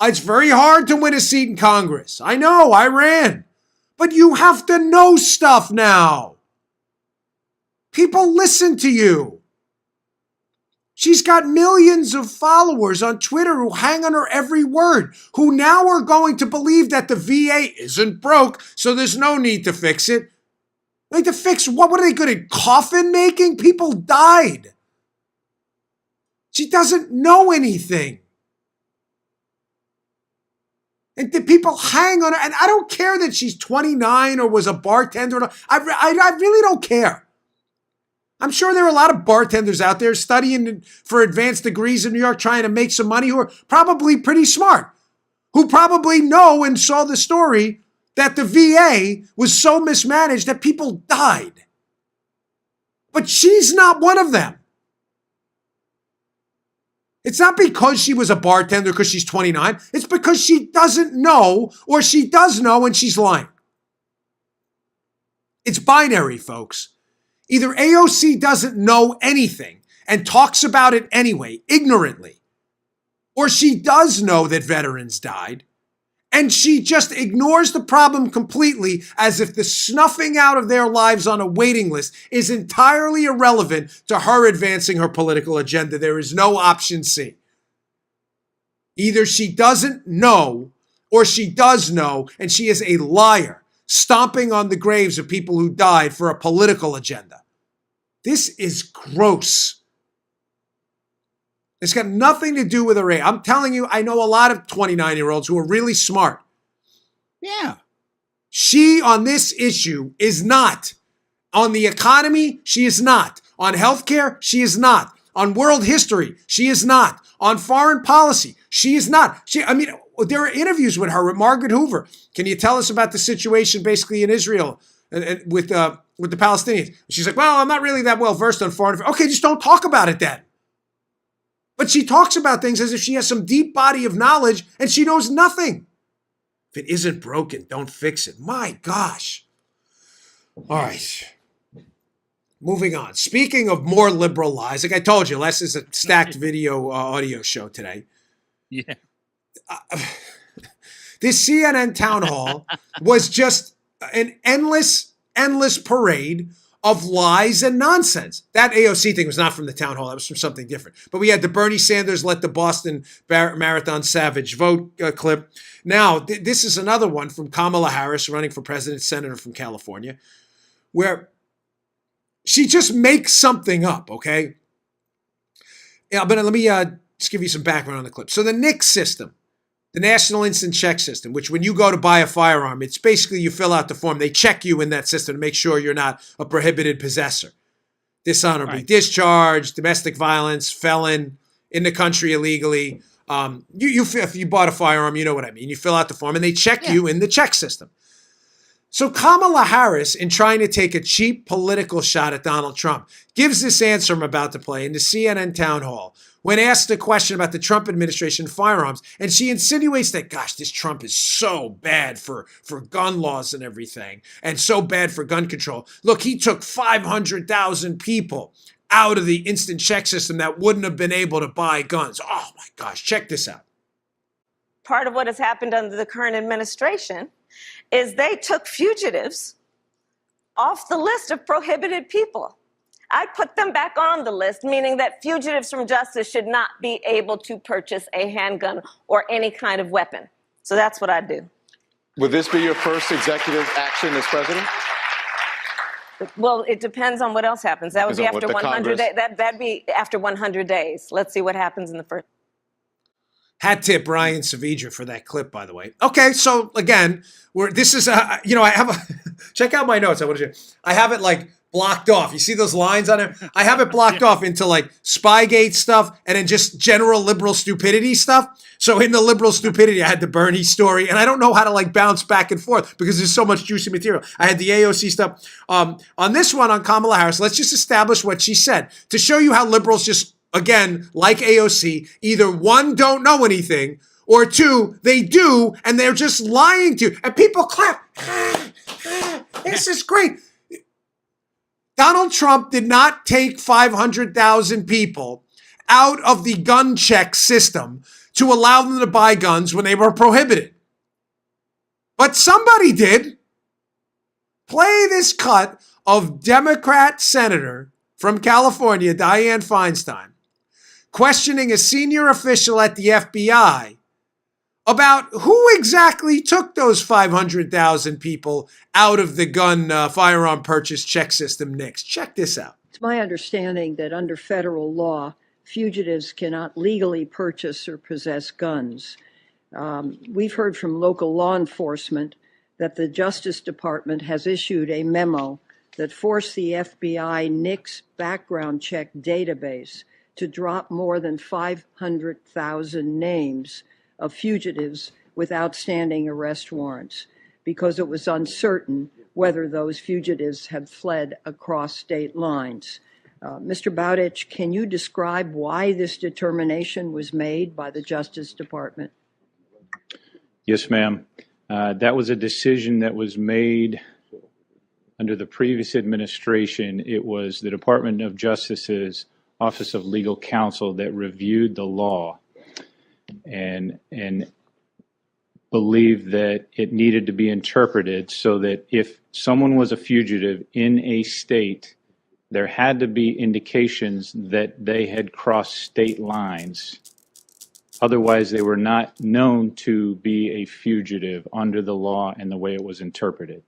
It's very hard to win a seat in Congress. I know, I ran. But you have to know stuff now. People listen to you. She's got millions of followers on Twitter who hang on her every word, who now are going to believe that the VA isn't broke, so there's no need to fix it. Like to fix what? What are they good at? Coffin making? People died. She doesn't know anything. And the people hang on her. And I don't care that she's 29 or was a bartender. I really don't care. I'm sure there are a lot of bartenders out there studying for advanced degrees in New York trying to make some money who are probably pretty smart, who probably know and saw the story that the VA was so mismanaged that people died. But she's not one of them. It's not because she was a bartender because she's 29. It's because she doesn't know, or she does know and she's lying. It's binary, folks. Either AOC doesn't know anything and talks about it anyway, ignorantly, or she does know that veterans died, and she just ignores the problem completely as if the snuffing out of their lives on a waiting list is entirely irrelevant to her advancing her political agenda. There is no option C. Either she doesn't know or she does know, and she is a liar, stomping on the graves of people who died for a political agenda. This is gross. It's got nothing to do with her age. I'm telling you, I know a lot of 29-year-olds who are really smart. Yeah. She, on this issue, is not. On the economy, she is not. On healthcare, she is not. On world history, she is not. On foreign policy, she is not. There are interviews with her, with Margaret Hoover. Can you tell us about the situation basically in Israel and with the Palestinians? She's like, well, I'm not really that well versed on foreign affairs. Okay, just don't talk about it then. But she talks about things as if she has some deep body of knowledge and she knows nothing. If it isn't broken, don't fix it. My gosh. All right. Moving on. Speaking of more liberal lies, like I told you, Les is a stacked video audio show today. Yeah. This CNN town hall was just an endless parade of lies and nonsense. That AOC thing was not from the town hall. That was from something different. But we had the Bernie Sanders let the Boston Marathon Savage vote clip. Now, this is another one from Kamala Harris, running for president, senator from California, where she just makes something up, okay? Yeah, but let me just give you some background on the clip. So the NICS system, the National Instant Check System, which when you go to buy a firearm, it's basically you fill out the form. They check you in that system to make sure you're not a prohibited possessor. Dishonorably discharged, domestic violence, felon, in the country illegally. If you bought a firearm, you know what I mean. You fill out the form and they check you in the check system. So Kamala Harris, in trying to take a cheap political shot at Donald Trump, gives this answer I'm about to play in the CNN town hall when asked a question about the Trump administration firearms. And she insinuates that, gosh, this Trump is so bad for gun laws and everything, and so bad for gun control. Look, he took 500,000 people out of the instant check system that wouldn't have been able to buy guns. Oh my gosh, check this out. Part of what has happened under the current administration is they took fugitives off the list of prohibited people. I put them back on the list, meaning that fugitives from justice should not be able to purchase a handgun or any kind of weapon. So that's what I do. Would this be your first executive action as president? Well, it depends on what else happens. That would be Depends on after what the 100 days. That'd be after 100 days. Let's see what happens in the first. Hat tip Ryan Savidra for that clip, by the way. Okay, so again, this is I have a check out my notes. I have it like blocked off. You see those lines on it? I have it blocked off into like Spygate stuff and then just general liberal stupidity stuff. So in the liberal stupidity, I had the Bernie story, and I don't know how to like bounce back and forth because there's so much juicy material. I had the AOC stuff. On this one, on Kamala Harris, let's just establish what she said to show you how liberals just, again, like AOC, either one, don't know anything, or two, they do, and they're just lying to you. And people clap. This is great. Donald Trump did not take 500,000 people out of the gun check system to allow them to buy guns when they were prohibited. But somebody did. Play this cut of Democrat Senator from California, Dianne Feinstein, questioning a senior official at the FBI about who exactly took those 500,000 people out of the gun firearm purchase check system next. Check this out. It's my understanding that under federal law, fugitives cannot legally purchase or possess guns. We've heard from local law enforcement that the Justice Department has issued a memo that forced the FBI NICS background check database to drop more than 500,000 names of fugitives with outstanding arrest warrants because it was uncertain whether those fugitives had fled across state lines. Mr. Bowditch, can you describe why this determination was made by the Justice Department? Yes, ma'am. That was a decision that was made under the previous administration. It was the Department of Justice's Office of Legal Counsel that reviewed the law and believed that it needed to be interpreted so that if someone was a fugitive in a state, there had to be indications that they had crossed state lines. Otherwise, they were not known to be a fugitive under the law and the way it was interpreted.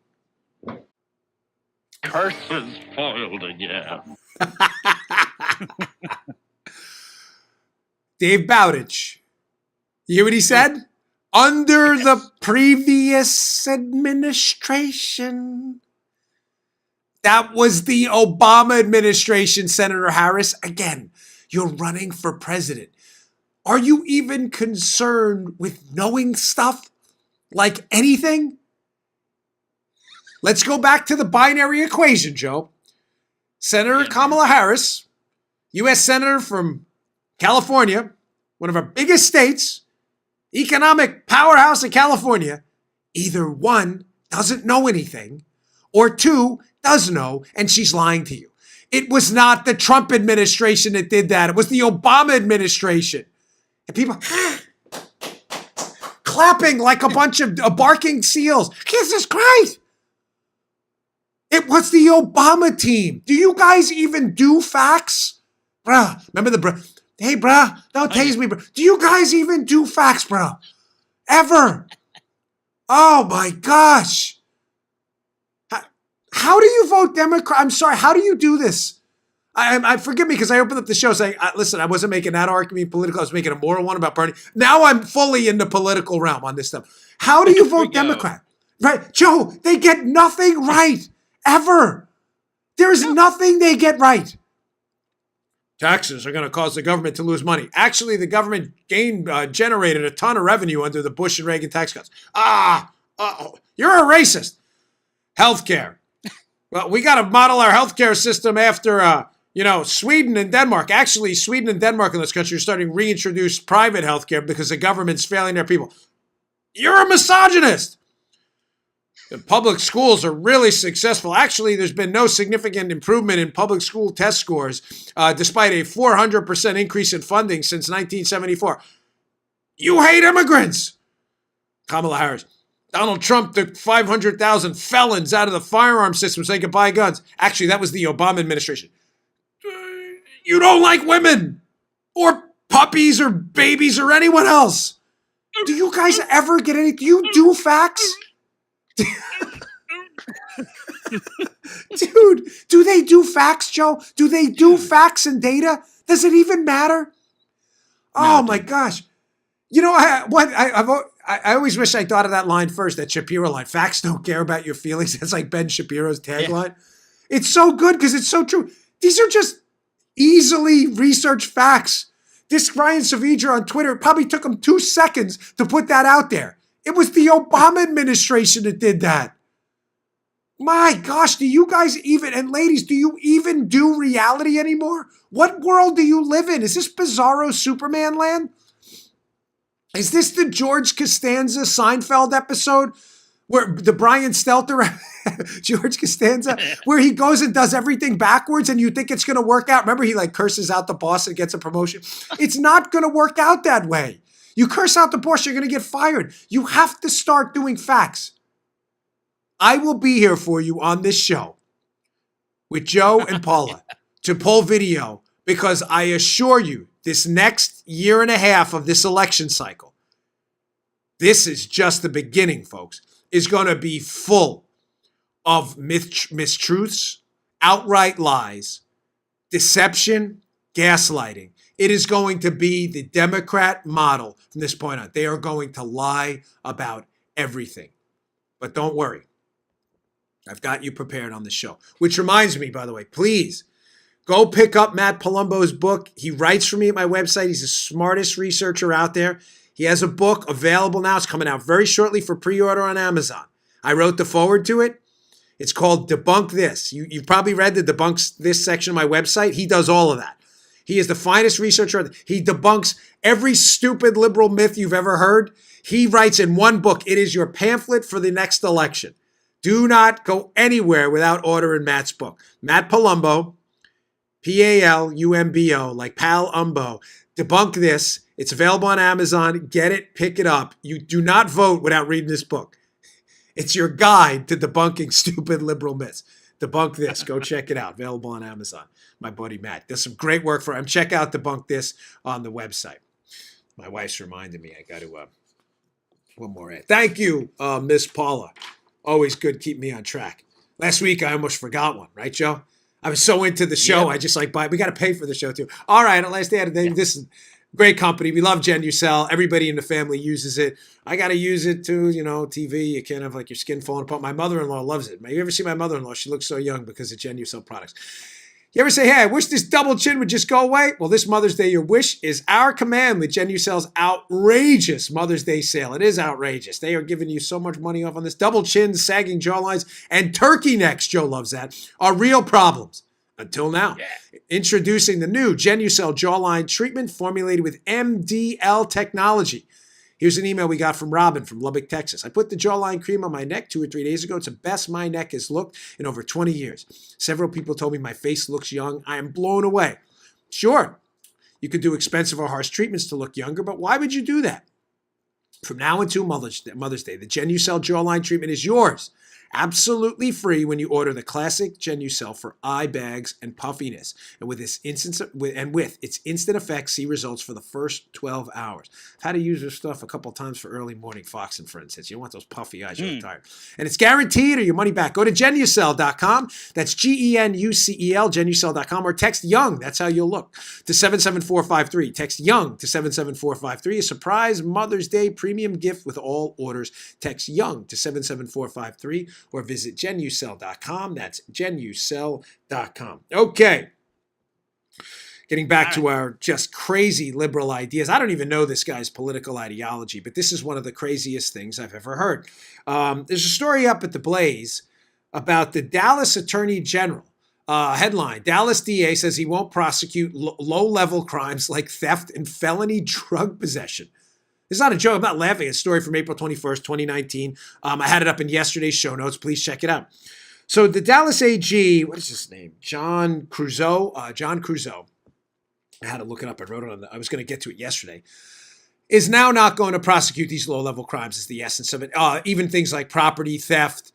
Carson's spoiled again. Dave Bowditch. You hear what he said? Under the previous administration. That was the Obama administration, Senator Harris. Again, you're running for president. Are you even concerned with knowing stuff? Like anything? Let's go back to the binary equation, Joe. Senator Kamala Harris, U.S. Senator from California, one of our biggest states, economic powerhouse of California, either one, doesn't know anything, or two, does know, and she's lying to you. It was not the Trump administration that did that. It was the Obama administration. And people clapping like a bunch of barking seals. Jesus Christ. It was the Obama team. Do you guys even do facts? Bruh, remember hey, bruh, don't tase me, bruh. Do you guys even do facts, bruh? Ever? Oh, my gosh. How do you vote Democrat? I'm sorry, how do you do this? I forgive me because I opened up the show saying, listen, I wasn't making that argument political. I was making a moral one about Bernie. Now I'm fully in the political realm on this stuff. How do you vote Democrat? Right, Joe, they get nothing right, ever. There's nothing they get right. Taxes are going to cause the government to lose money. Actually, the government generated a ton of revenue under the Bush and Reagan tax cuts. You're a racist. Healthcare. Well, we got to model our healthcare system after, Sweden and Denmark. Actually, Sweden and Denmark in this country are starting to reintroduce private healthcare because the government's failing their people. You're a misogynist. The public schools are really successful. Actually, there's been no significant improvement in public school test scores, despite a 400% increase in funding since 1974. You hate immigrants. Kamala Harris. Donald Trump took 500,000 felons out of the firearm system so they could buy guns. Actually, that was the Obama administration. You don't like women or puppies or babies or anyone else. Do you guys ever get any? Do you do facts? Dude, do they do facts, Joe? Do they do facts and data? Does it even matter? Oh, my gosh. You know, I always wish I thought of that line first, that Shapiro line. Facts don't care about your feelings. That's like Ben Shapiro's tagline. Yeah. It's so good because it's so true. These are just easily researched facts. This Ryan Saavedra on Twitter, probably took him 2 seconds to put that out there. It was the Obama administration that did that. My gosh, do you guys even, and ladies, do you even do reality anymore? What world do you live in? Is this bizarro Superman land? Is this the George Costanza Seinfeld episode where the Brian Stelter, George Costanza, where he goes and does everything backwards and you think it's going to work out? Remember, he like curses out the boss and gets a promotion. It's not going to work out that way. You curse out the boss, you're going to get fired. You have to start doing facts. I will be here for you on this show with Joe and Paula to pull video because I assure you, this next year and a half of this election cycle, this is just the beginning, folks, is going to be full of mistruths, outright lies, deception, gaslighting. It is going to be the Democrat model from this point on. They are going to lie about everything. But don't worry. I've got you prepared on the show. Which reminds me, by the way, please go pick up Matt Palumbo's book. He writes for me at my website. He's the smartest researcher out there. He has a book available now. It's coming out very shortly for pre-order on Amazon. I wrote the forward to it. It's called Debunk This. You've probably read the Debunks This section of my website. He does all of that. He is the finest researcher. He debunks every stupid liberal myth you've ever heard. He writes in one book. It is your pamphlet for the next election. Do not go anywhere without ordering Matt's book. Matt Palumbo, Palumbo, like Pal Umbo. Debunk This. It's available on Amazon. Get it, pick it up. You do not vote without reading this book. It's your guide to debunking stupid liberal myths. Debunk This. Go check it out. Available on Amazon. My buddy Matt does some great work for him. Check out Debunk This on the website. My wife's reminded me I got to one more ad. Thank you, Miss Paula. Always good. Keep me on track. Last week, I almost forgot one. Right, Joe? I was so into the show. I just we got to pay for the show too. All right. Last ad. This is great company. We love Genucel. Everybody in the family uses it. I got to use it too. TV. You can't have like your skin falling apart. My mother-in-law loves it. You ever see my mother-in-law? She looks so young because of Genucel products. You ever say, hey, I wish this double chin would just go away? Well, this Mother's Day, your wish is our command with Genucel's outrageous Mother's Day sale. It is outrageous. They are giving you so much money off on this. Double chins, sagging jawlines, and turkey necks, Joe loves that, are real problems. Until now. Yeah. Introducing the new Genucel jawline treatment formulated with MDL technology. Here's an email we got from Robin from Lubbock, Texas. I put the jawline cream on my neck 2 or 3 days ago. It's the best my neck has looked in over 20 years. Several people told me my face looks young. I am blown away. Sure, you could do expensive or harsh treatments to look younger, but why would you do that? From now until Mother's Day, the Genucel jawline treatment is yours. Absolutely free when you order the classic Genucel for eye bags and puffiness. And with its instant effects, see results for the first 12 hours. I've had to use this stuff a couple of times for early morning foxing, for instance. You don't want those puffy eyes, you're tired. And it's guaranteed or your money back. Go to Genucel.com. That's GENUCEL, Genucel.com, or text YOUNG. That's how you'll look. To 77453. Text YOUNG to 77453. A surprise Mother's Day premium gift with all orders. Text YOUNG to 77453. Or visit Genucel.com. That's Genucel.com. Okay. Getting back to our just crazy liberal ideas. I don't even know this guy's political ideology, but this is one of the craziest things I've ever heard. There's a story up at the Blaze about the Dallas Attorney General. Headline, Dallas DA says he won't prosecute low-level crimes like theft and felony drug possession. It's not a joke. I'm not laughing. It's a story from April 21st, 2019. I had it up in yesterday's show notes. Please check it out. So the Dallas AG, what is his name? John Creuzot. John Creuzot. I had to look it up. I wrote it on I was going to get to it yesterday. Is now not going to prosecute these low-level crimes is the essence of it. Even things like property theft.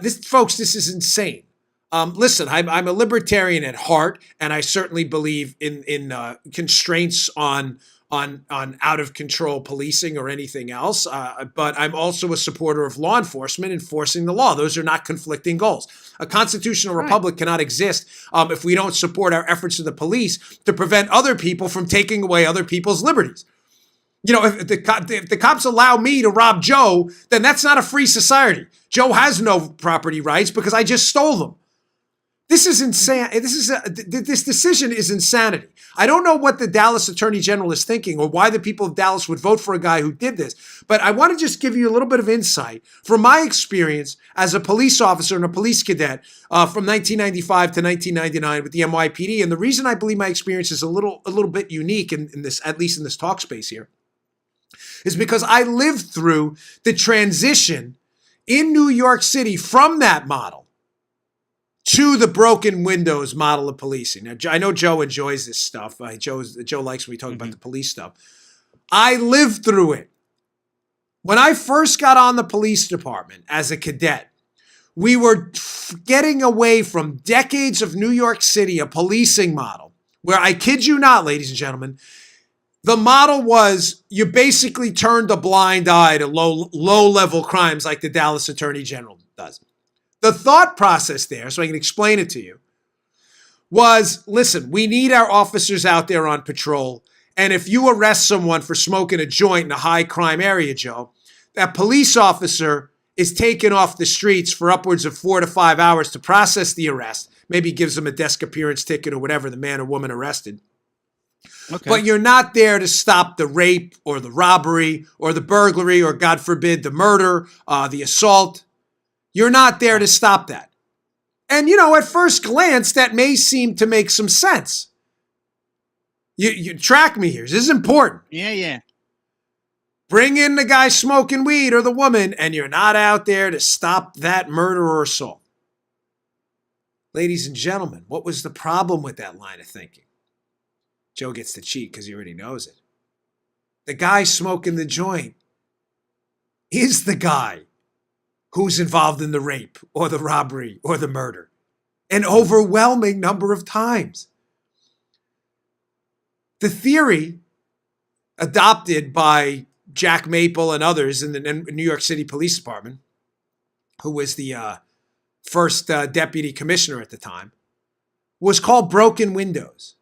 This is insane. Listen, I'm a libertarian at heart, and I certainly believe in constraints on out-of-control policing or anything else. But I'm also a supporter of law enforcement enforcing the law. Those are not conflicting goals. A constitutional republic cannot exist if we don't support our efforts of the police to prevent other people from taking away other people's liberties. You know, if the cops allow me to rob Joe, then that's not a free society. Joe has no property rights because I just stole them. This is insane. This decision is insanity. I don't know what the Dallas Attorney General is thinking or why the people of Dallas would vote for a guy who did this. But I want to just give you a little bit of insight from my experience as a police officer and a police cadet from 1995 to 1999 with the NYPD. And the reason I believe my experience is a little bit unique in this, at least in this talk space here, is because I lived through the transition in New York City from that model to the broken windows model of policing. Now, I know Joe enjoys this stuff. Joe likes when we talk about the police stuff. I lived through it. When I first got on the police department as a cadet, we were getting away from decades of New York City, a policing model, where I kid you not, ladies and gentlemen, the model was you basically turned a blind eye to low-level crimes like the Dallas Attorney General does. The thought process there, so I can explain it to you, was, listen, we need our officers out there on patrol, and if you arrest someone for smoking a joint in a high-crime area, Joe, that police officer is taken off the streets for upwards of 4 to 5 hours to process the arrest, maybe gives them a desk appearance ticket or whatever, the man or woman arrested. Okay. But you're not there to stop the rape or the robbery or the burglary or, God forbid, the murder, the assault. You're not there to stop that. And, you know, at first glance, that may seem to make some sense. You track me here. This is important. Yeah. Bring in the guy smoking weed or the woman, and you're not out there to stop that murder or assault. Ladies and gentlemen, what was the problem with that line of thinking? Joe gets to cheat because he already knows it. The guy smoking the joint is the guy who's involved in the rape or the robbery or the murder. An overwhelming number of times. The theory adopted by Jack Maple and others in the New York City Police Department, who was the first deputy commissioner at the time, was called broken windows.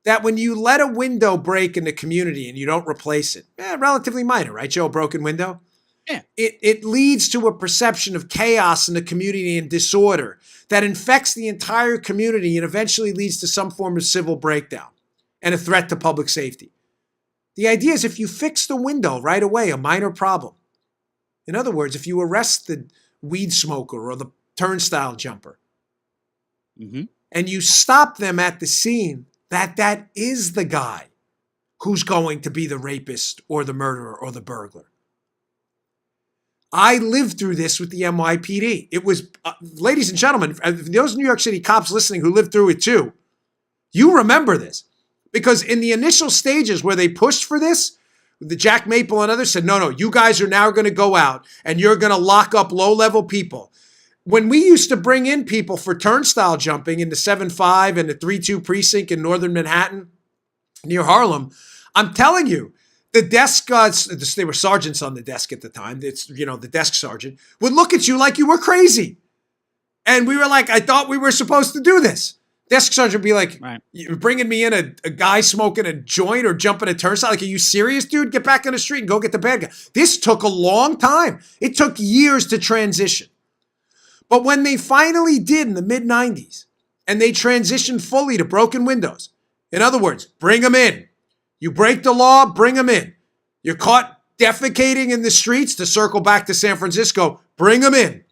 That when you let a window break in the community and you don't replace it, relatively minor, right, Joe? A broken window? Yeah. It leads to a perception of chaos in the community and disorder that infects the entire community and eventually leads to some form of civil breakdown and a threat to public safety. The idea is if you fix the window right away, a minor problem. In other words, if you arrest the weed smoker or the turnstile jumper and you stop them at the scene, that is the guy who's going to be the rapist or the murderer or the burglar. I lived through this with the NYPD. It was, ladies and gentlemen, those New York City cops listening who lived through it too, you remember this. Because in the initial stages where they pushed for this, the Jack Maple and others said, no, you guys are now going to go out and you're going to lock up low-level people. When we used to bring in people for turnstile jumping in the 7-5 and the 3-2 precinct in northern Manhattan near Harlem, I'm telling you, the desk guards, they were sergeants on the desk at the time, it's, you know, the desk sergeant, would look at you like you were crazy. And we were like, I thought we were supposed to do this. Desk sergeant would be like, right. You're bringing me in a guy smoking a joint or jumping a turnstile? Like, are you serious, dude? Get back in the street and go get the bad guy. This took a long time. It took years to transition. But when they finally did in the mid-90s, and they transitioned fully to broken windows, in other words, bring them in. You break the law, bring them in. You're caught defecating in the streets, to circle back to San Francisco, bring them in.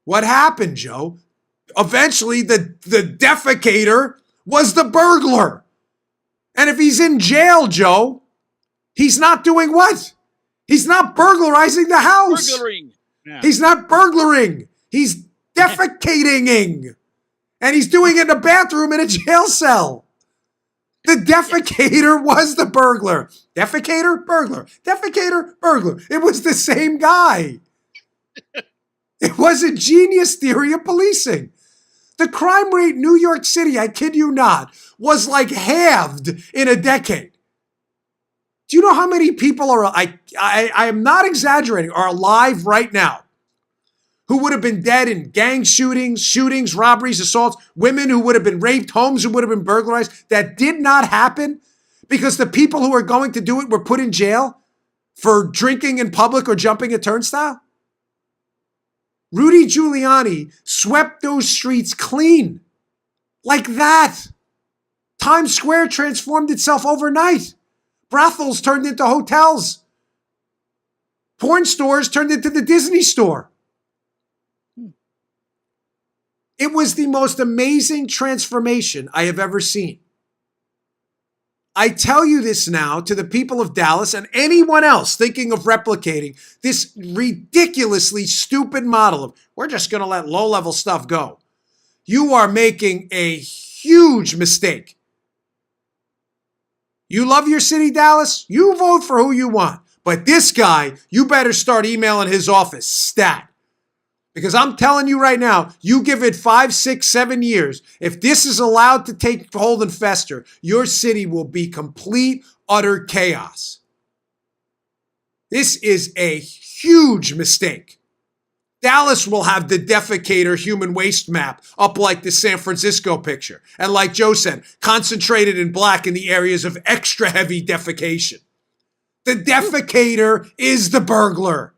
What happened, Joe? Eventually, the defecator was the burglar. And if he's in jail, Joe, he's not doing what? He's not burglarizing the house. Burglaring. Yeah. He's not burglaring. He's defecating. And he's doing it in a bathroom in a jail cell. The defecator was the burglar. Defecator, burglar. Defecator, burglar. It was the same guy. It was a genius theory of policing. The crime rate in New York City, I kid you not, was like halved in a decade. Do you know how many people are, I am not exaggerating, are alive right now who would have been dead in gang shootings, robberies, assaults, women who would have been raped, homes who would have been burglarized? That did not happen because the people who were going to do it were put in jail for drinking in public or jumping a turnstile? Rudy Giuliani swept those streets clean. Like that. Times Square transformed itself overnight. Brothels turned into hotels. Porn stores turned into the Disney store. It was the most amazing transformation I have ever seen. I tell you this now to the people of Dallas and anyone else thinking of replicating this ridiculously stupid model of we're just going to let low-level stuff go. You are making a huge mistake. You love your city, Dallas? You vote for who you want. But this guy, you better start emailing his office stat. Because I'm telling you right now, you give it 5, 6, 7 years. If this is allowed to take hold and fester, your city will be complete, utter chaos. This is a huge mistake. Dallas will have the defecator human waste map up like the San Francisco picture. And like Joe said, concentrated in black in the areas of extra heavy defecation. The defecator is the burglar,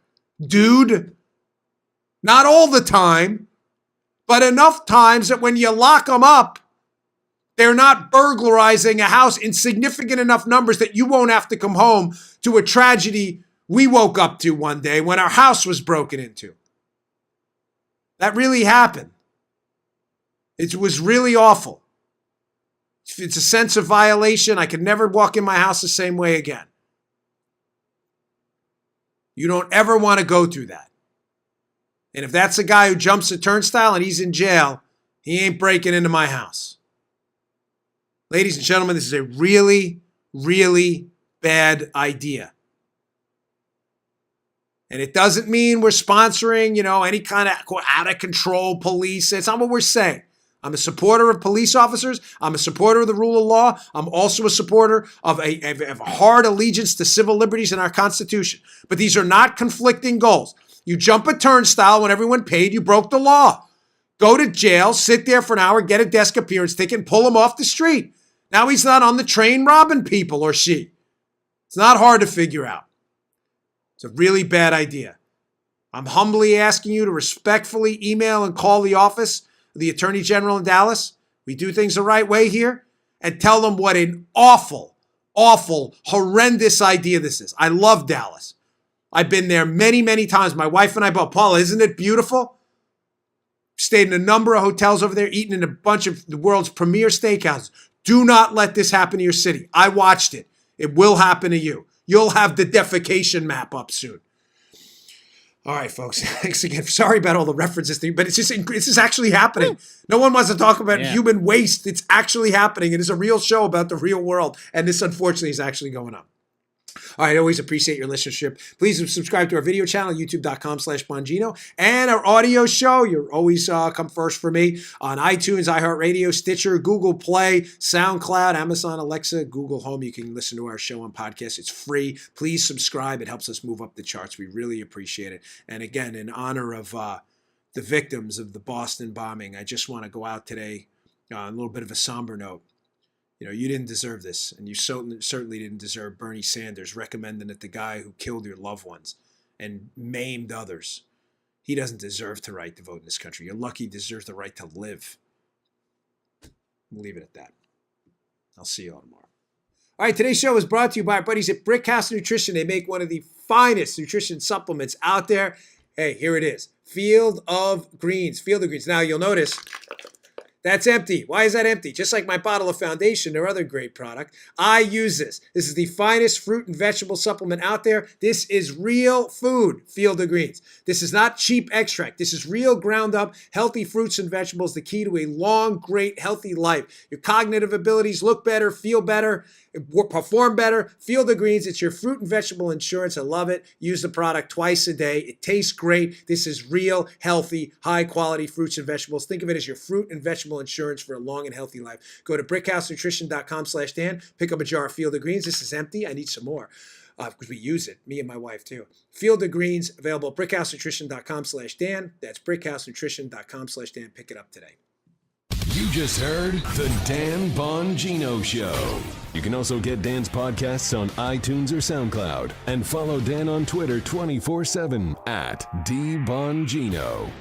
dude. Not all the time, but enough times that when you lock them up, they're not burglarizing a house in significant enough numbers that you won't have to come home to a tragedy we woke up to one day when our house was broken into. That really happened. It was really awful. It's a sense of violation. I could never walk in my house the same way again. You don't ever want to go through that. And if that's a guy who jumps a turnstile and he's in jail, he ain't breaking into my house. Ladies and gentlemen, this is a really, really bad idea. And it doesn't mean we're sponsoring, any kind of out-of-control police. It's not what we're saying. I'm a supporter of police officers. I'm a supporter of the rule of law. I'm also a supporter of a hard allegiance to civil liberties in our Constitution. But these are not conflicting goals. You jump a turnstile when everyone paid, you broke the law. Go to jail, sit there for an hour, get a desk appearance ticket, and pull him off the street. Now he's not on the train robbing people, or she. It's not hard to figure out. It's a really bad idea. I'm humbly asking you to respectfully email and call the office of the Attorney General in Dallas. We do things the right way here. And tell them what an awful, awful, horrendous idea this is. I love Dallas. I've been there many, many times. My wife and I both. Paula, isn't it beautiful? Stayed in a number of hotels over there, eaten in a bunch of the world's premier steakhouses. Do not let this happen to your city. I watched it. It will happen to you. You'll have the defecation map up soon. All right, folks. Thanks again. Sorry about all the references, but this is actually happening. No one wants to talk about human waste. It's actually happening. It is a real show about the real world, and this, unfortunately, is actually going on. All right, I always appreciate your listenership. Please subscribe to our video channel, youtube.com/Bongino, and our audio show. You always come first for me on iTunes, iHeartRadio, Stitcher, Google Play, SoundCloud, Amazon, Alexa, Google Home. You can listen to our show on podcast. It's free. Please subscribe. It helps us move up the charts. We really appreciate it. And again, in honor of the victims of the Boston bombing, I just want to go out today on a little bit of a somber note. You didn't deserve this, and you certainly didn't deserve Bernie Sanders recommending it the guy who killed your loved ones and maimed others. He doesn't deserve the right to vote in this country. You're lucky he deserves the right to live. We'll leave it at that. I'll see you all tomorrow. All right, today's show is brought to you by our buddies at Brickhouse Nutrition. They make one of the finest nutrition supplements out there. Hey, here it is. Field of Greens. Field of Greens. Now, you'll notice that's empty. Why is that empty? Just like my bottle of Foundation or other great product, I use this. This is the finest fruit and vegetable supplement out there. This is real food, Field of Greens. This is not cheap extract. This is real ground up, healthy fruits and vegetables, the key to a long, great, healthy life. Your cognitive abilities look better, feel better, perform better. Field of Greens, it's your fruit and vegetable insurance. I love it. Use the product twice a day. It tastes great. This is real, healthy, high quality fruits and vegetables. Think of it as your fruit and vegetable insurance for a long and healthy life. Go to brickhousenutrition.com/Dan. Pick up a jar of Field of Greens. This is empty. I need some more because we use it, me and my wife too. Field of Greens, available at brickhousenutrition.com/Dan. That's brickhousenutrition.com/Dan. Pick it up today. You just heard The Dan Bongino Show. You can also get Dan's podcasts on iTunes or SoundCloud. And follow Dan on Twitter 24/7 at DBongino.